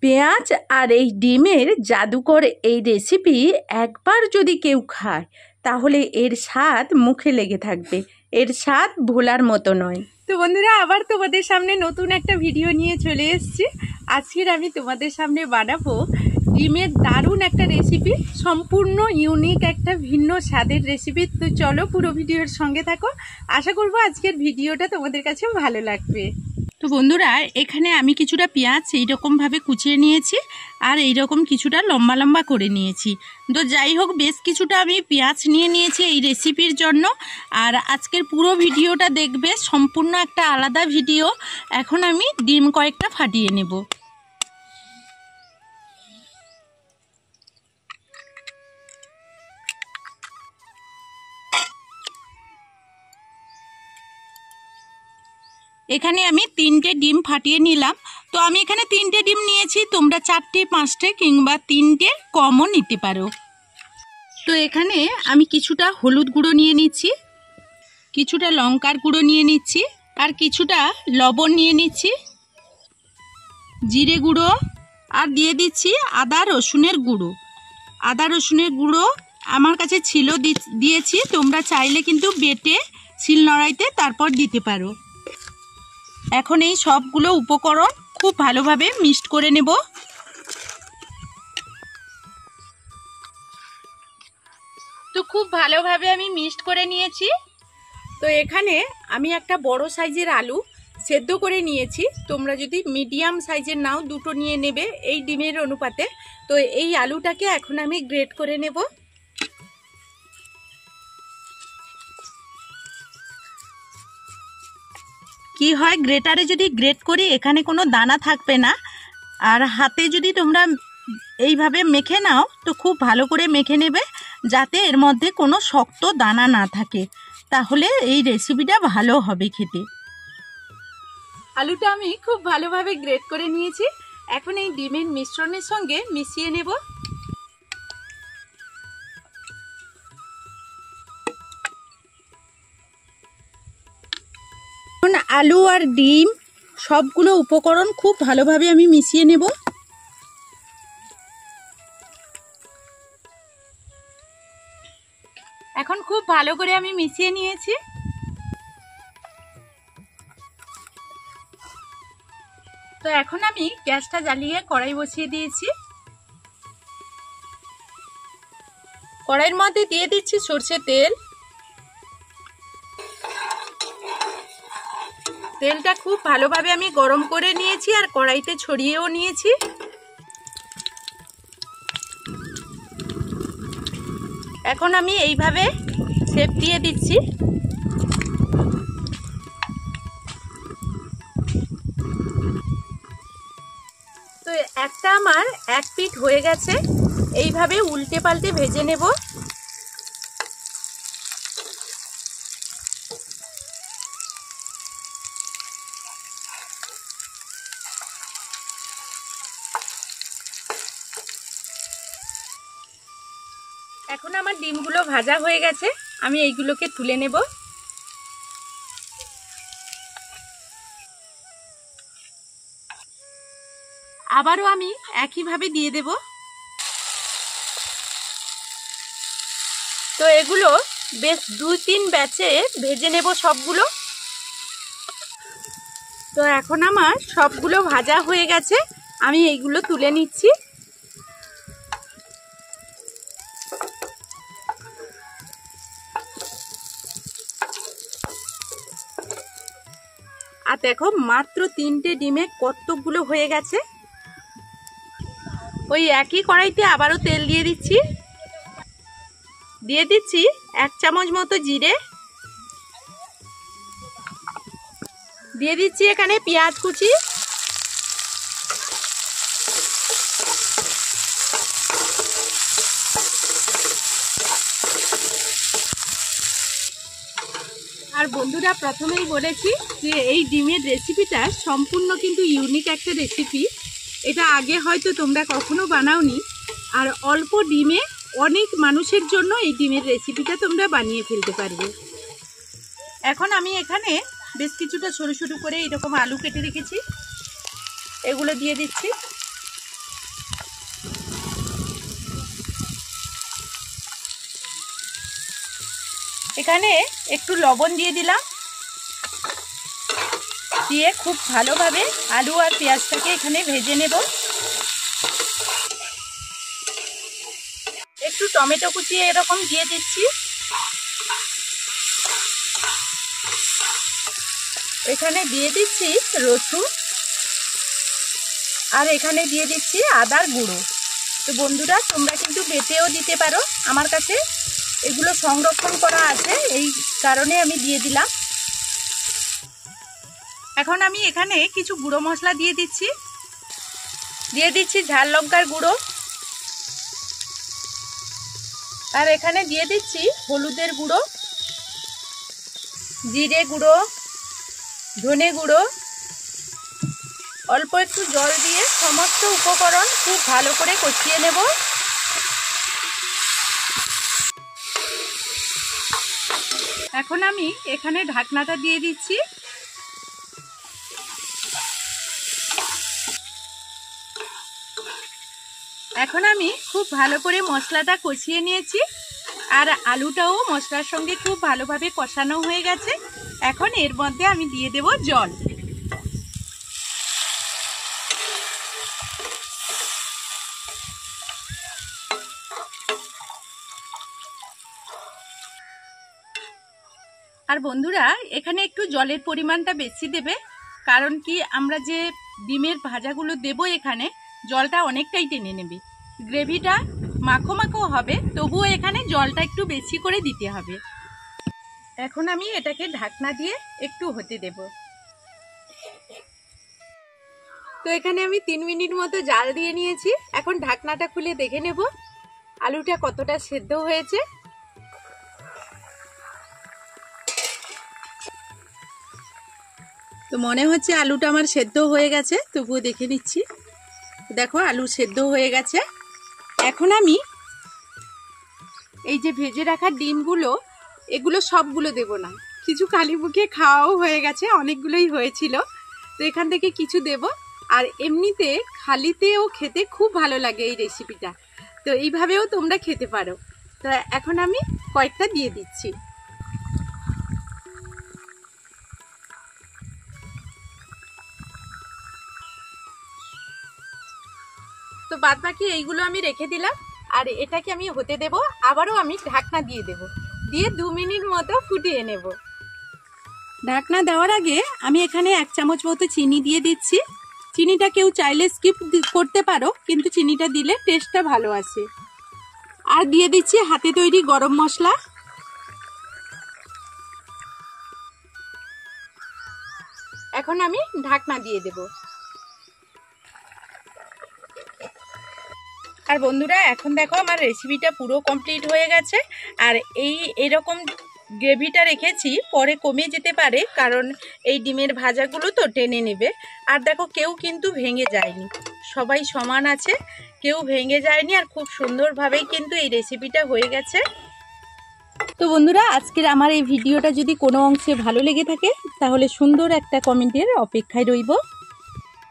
পেঁয়াজ আর এই ডিমের জাদুকর এই রেসিপি একবার যদি কেউ খায় তাহলে এর স্বাদ মুখে লেগে থাকবে। এর স্বাদ ভোলার মতো নয়। তো বন্ধুরা, আবার তোমাদের সামনে নতুন একটা ভিডিও নিয়ে চলে এসেছি। আজকের আমি তোমাদের সামনে বানাবো ডিমের দারুণ একটা রেসিপি, সম্পূর্ণ ইউনিক একটা ভিন্ন স্বাদের রেসিপি। তো চলো পুরো ভিডিওর সঙ্গে থাকো। আশা করবো আজকের ভিডিওটা তোমাদের কাছে ভালো লাগবে। তো বন্ধুরা, এখানে আমি কিছুটা পেঁয়াজ এইরকমভাবে কুচিয়ে নিয়েছি আর এইরকম কিছুটা লম্বা লম্বা করে নিয়েছি। তো যাই হোক, বেশ কিছুটা আমি পেঁয়াজ নিয়ে নিয়েছি এই রেসিপির জন্য। আর আজকের পুরো ভিডিওটা দেখবে, সম্পূর্ণ একটা আলাদা ভিডিও। এখন আমি ডিম কয়েকটা ফাটিয়ে নেব। এখানে আমি 3টে ডিম ফাটিয়ে নিলাম। তো আমি এখানে 3টে ডিম নিয়েছি, তোমরা 4টে 5টে কিংবা 3টে কমও নিতে পারো। তো এখানে আমি কিছুটা হলুদ গুঁড়ো নিয়ে নিচ্ছি, কিছুটা লঙ্কার গুঁড়ো নিয়ে নিচ্ছি, আর কিছুটা লবণ নিয়ে নিচ্ছি, জিরে গুঁড়ো, আর দিয়ে দিচ্ছি আদা রসুনের গুঁড়ো। আদা রসুনের গুঁড়ো আমার কাছে ছিল, দিয়েছি। তোমরা চাইলে কিন্তু বেটে শিলনোড়াইতে তারপর দিতে পারো। এখন এই সবগুলো উপকরণ খুব ভালোভাবে মিক্সড করে নেব। তো খুব ভালোভাবে আমি মিক্সড করে নিয়েছি। তো এখানে আমি একটা বড় সাইজের আলু সেদ্ধ করে নিয়েছি। তোমরা যদি মিডিয়াম সাইজের নাও, দুটো নিয়ে নেবে এই ডিমের অনুপাতে। তো এই আলুটাকে এখন আমি গ্রেট করে নেব। কি হয়, গ্রেটারে যদি গ্রেট করি এখানে কোনো দানা থাকবে না। আর হাতে যদি তোমরা এইভাবে মেখে নাও তো খুব ভালো করে মেখে নেবে, যাতে এর মধ্যে কোনো শক্ত দানা না থাকে। তাহলে এই রেসিপিটা ভালো হবে খেতে। আলুটা আমি খুব ভালোভাবে গ্রেট করে নিয়েছি। এখন এই ডিমের মিশ্রণের সঙ্গে মিশিয়ে নেব। এখন আলু আর ডিম সবগুলো উপকরণ খুব ভালোভাবে আমি মিশিয়ে নেব। এখন খুব ভালো করে আমি মিশিয়ে নিয়েছি। তো এখন আমি গ্যাসটা জ্বালিয়ে কড়াই বসিয়ে দিয়েছি। কড়াইয়ের মধ্যে দিয়ে দিচ্ছি সরষের তেল। তেলটা খুব ভালোভাবে আমি গরম করে নিয়েছি আর কড়াইতে ছড়িয়েও নিয়েছি। এখন আমি এইভাবে শেপ দিয়ে দিচ্ছি। তো একটা আমার এক পিঠ হয়ে গেছে, এইভাবে উল্টে পাল্টে ভেজে নেব। এখন আমার ডিমগুলো ভাজা হয়ে গেছে, আমি এইগুলোকে তুলে নেব। আবারও আমি একইভাবে দিয়ে দেব। তো এগুলো বেশ 2-3 ব্যাচে ভেজে নেব সবগুলো। তো এখন আমার সবগুলো ভাজা হয়ে গেছে, আমি এইগুলো তুলে নিচ্ছি। আর দেখো, মাত্র 3টে ডিমে কতগুলো হয়ে গেছে। ওই একই কড়াইতে আবারও তেল দিয়ে দিচ্ছি। দিয়ে দিচ্ছি 1 চামচ মতো জিরে। দিয়ে দিচ্ছি এখানে পেঁয়াজ কুচি। আর বন্ধুরা, প্রথমেই বলেছি যে এই ডিমের রেসিপিটা সম্পূর্ণ কিন্তু ইউনিক একটা রেসিপি। এটা আগে হয়তো তোমরা কখনো বানাওনি। আর অল্প ডিমে অনেক মানুষের জন্য এই ডিমের রেসিপিটা তোমরা বানিয়ে ফেলতে পারবে। এখন আমি এখানে বেশ কিছুটা সরু সরু করে এরকম আলু কেটে রেখেছি, এগুলো দিয়ে দিচ্ছি। এখানে একটু লবণ দিয়ে দিলাম, দিয়ে খুব ভালোভাবে আলু আর পেঁয়াজটাকে এখানে ভেজে নেব। একটু টমেটো কুচিয়ে এরকম দিয়ে দিচ্ছি। এখানে দিয়ে দিচ্ছি রসুন, আর এখানে দিয়ে দিচ্ছি আদার গুঁড়ো। তো বন্ধুরা তোমরা কিন্তু বেটেও দিতে পারো, আমার কাছে এগুলো সংরক্ষণ করা আছে এই কারণে আমি দিয়ে দিলাম। এখন আমি এখানে কিছু গুঁড়ো মশলা দিয়ে দিচ্ছি ঝাল লঙ্কার গুঁড়ো, আর এখানে দিয়ে দিচ্ছি হলুদের গুঁড়ো, জিরে গুঁড়ো, ধনে গুঁড়ো। অল্প একটু জল দিয়ে সমস্ত উপকরণ খুব ভালো করে কষিয়ে নেব। এখন আমি এখানে ঢাকনাটা দিয়ে দিচ্ছি। এখন আমি খুব ভালো করে মশলাটা কষিয়ে নিয়েছি, আর আলুটাও মশলার সঙ্গে খুব ভালোভাবে কষানো হয়ে গেছে। এখন এর মধ্যে আমি দিয়ে দেব জল। আর বন্ধুরা এখানে একটু জলের পরিমাণটা বেশি দেবে, কারণ কি আমরা যে ডিমের ভাজাগুলো দেব এখানে জলটা অনেকটাই টেনে নেবে, গ্রেভিটা মাখো মাখো হবে, তবুও এখানে জলটা একটু বেশি করে দিতে হবে। এখন আমি এটাকে ঢাকনা দিয়ে একটু হতে দেব। তো এখানে আমি 3 মিনিট মতো জাল দিয়ে নিয়েছি। এখন ঢাকনাটা খুলে দেখে নেব আলুটা কতটা সেদ্ধ হয়েছে। তো মনে হচ্ছে আলুটা আমার সেদ্ধ হয়ে গেছে, তবুও দেখে নিচ্ছি। দেখো আলু সেদ্ধ হয়ে গেছে। এখন আমি এই যে ভেজে রাখা ডিমগুলো, এগুলো সবগুলো দেব না, কিছু খালি মুখে খাওয়াও হয়ে গেছে, অনেকগুলোই হয়েছিল, তো এখান থেকে কিছু দেব। আর এমনিতে খালিতেও খেতে খুব ভালো লাগে এই রেসিপিটা, তো এইভাবেও তোমরা খেতে পারো। তো এখন আমি কয়েকটা দিয়ে দিচ্ছি। তো বাদ বাকি এইগুলো আমি রেখে দিলাম, আর এটাকে আমি হতে দেব। আবারও আমি ঢাকনা দিয়ে দেব, দিয়ে 2 মিনিট মতো ফুটিয়ে নেব। ঢাকনা দেওয়ার আগে আমি এখানে 1 চামচ মতো চিনি দিয়ে দিচ্ছি। চিনিটা কেউ চাইলে স্কিপ করতে পারো, কিন্তু চিনিটা দিলে টেস্টটা ভালো আসে। আর দিয়ে দিচ্ছি হাতে তৈরি গরম মশলা। এখন আমি ঢাকনা দিয়ে দেব। আর বন্ধুরা এখন দেখো আমার রেসিপিটা পুরো কমপ্লিট হয়ে গেছে। আর এরকম গ্রেভিটা রেখেছি, পরে কমে যেতে পারে, কারণ এই ডিমের ভাজাগুলো তো টেনে নেবে। আর দেখো কেউ কিন্তু ভেঙে যায়নি, সবাই সমান আছে, কেউ ভেঙে যায়নি, আর খুব সুন্দরভাবেই কিন্তু এই রেসিপিটা হয়ে গেছে। তো বন্ধুরা আজকের আমার এই ভিডিওটা যদি কোনো অংশে ভালো লেগে থাকে, তাহলে সুন্দর একটা কমেন্টের অপেক্ষায় রইব।